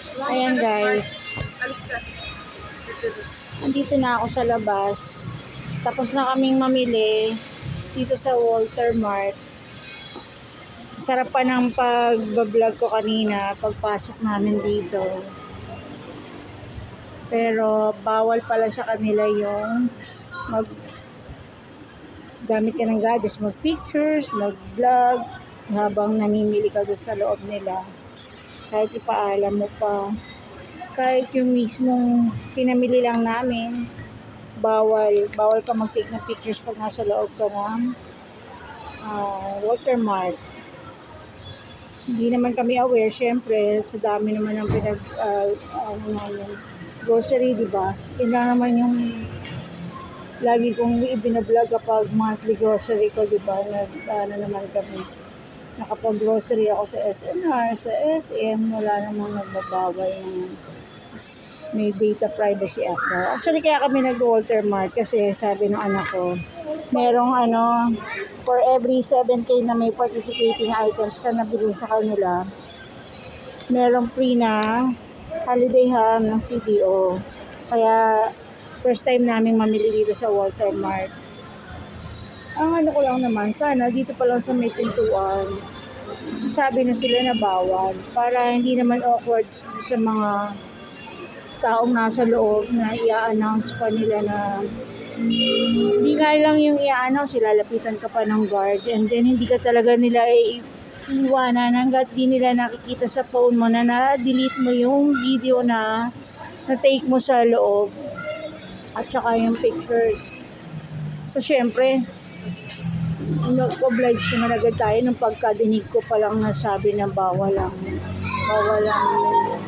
Ayan guys, andito na ako sa labas. Tapos na kaming mamili dito sa Walter Mart. Sarap pa ng pag-vlog ko kanina pagpasok namin dito. Pero bawal pala sa kanila yung gamit ka ng gadgets, mag-pictures, mag-vlog habang namimili ka doon sa loob nila. Kahit ipaalam mo pa. Kahit yung mismong pinamili lang namin, bawal ka mag-take ng pictures pag nasa loob ka ng Walter Mart. Hindi naman kami aware, syempre, sa dami naman ng grocery, di ba? Yun lang naman yung lagi kong ibinablog kapag monthly grocery ko, di ba? Naman kami. Nakapag-grocery ako sa SNR, sa SM, wala namang nagbabawal ng may data privacy act. Actually, kaya kami nag-Walter Mart kasi sabi ng anak ko, merong for every 7K na may participating items ka nabili sa kanila, merong free na holiday ham ng CDO. Kaya, first time namin mamili dito sa Walter Mart. Ang ko lang naman, sana dito pa lang sa may pintuan, sasabi na sila na bawal para hindi naman awkward sa mga taong nasa loob na i-announce pa nila na hindi nga lang yung i-announce, lalapitan ka pa ng guard and then hindi ka talaga nila iiwanan hanggat di nila nakikita sa phone mo na na-delete mo yung video na na-take mo sa loob at saka yung pictures. So syempre, nag-oblige naman agad tayo nung pagkadinig ko palang nasabi na bawal ang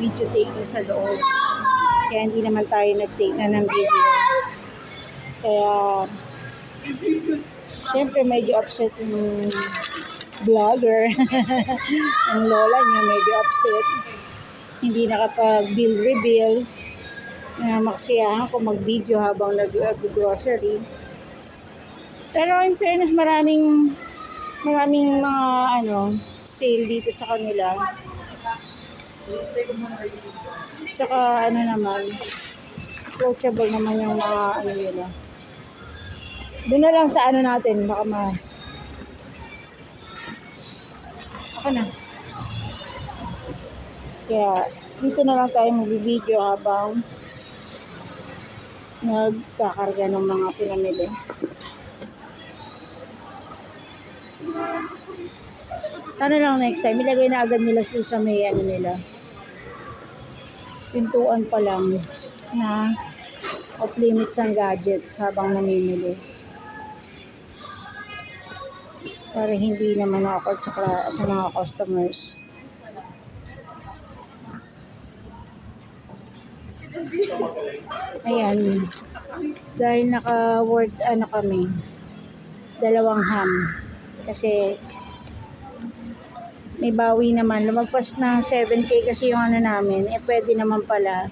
video taking sa loob. Kaya hindi naman tayo nag-take na ng video. Kaya syempre medyo upset yung vlogger. Ang lola niya medyo upset. Hindi nakapag-bill reveal. Maksiyahan ko mag-video habang nag-grocery. Pero in fairness, maraming mga sale dito sa kanila. Tsaka naman, approachable naman yung mga nila. Doon na lang sa natin, baka ako na. Kaya dito na lang tayo mag-video habang nagkakarga ng mga pinamili. Sana lang next time, ilagay na agad nila sa may nila. Pintuan pa lang na off limits ang gadgets habang namimili. Para hindi naman awkward sa mga customers. Ayan. Dahil naka-word kami, 2 ham. Kasi may bawi naman. Lumagpas ng 7K kasi yung namin. Pwede naman pala.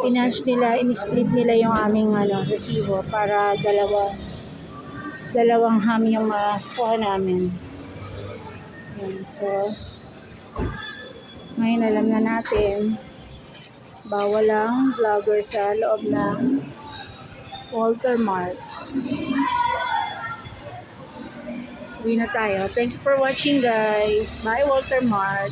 Pinanch nila, in-split nila yung aming resibo para dalawang ham yung makuha namin. Yan. So, ngayon alam na natin, bawal ang vlogger sa loob ng Walter Mart. Uwi na tayo. Thank you for watching guys. Bye Walter Mart.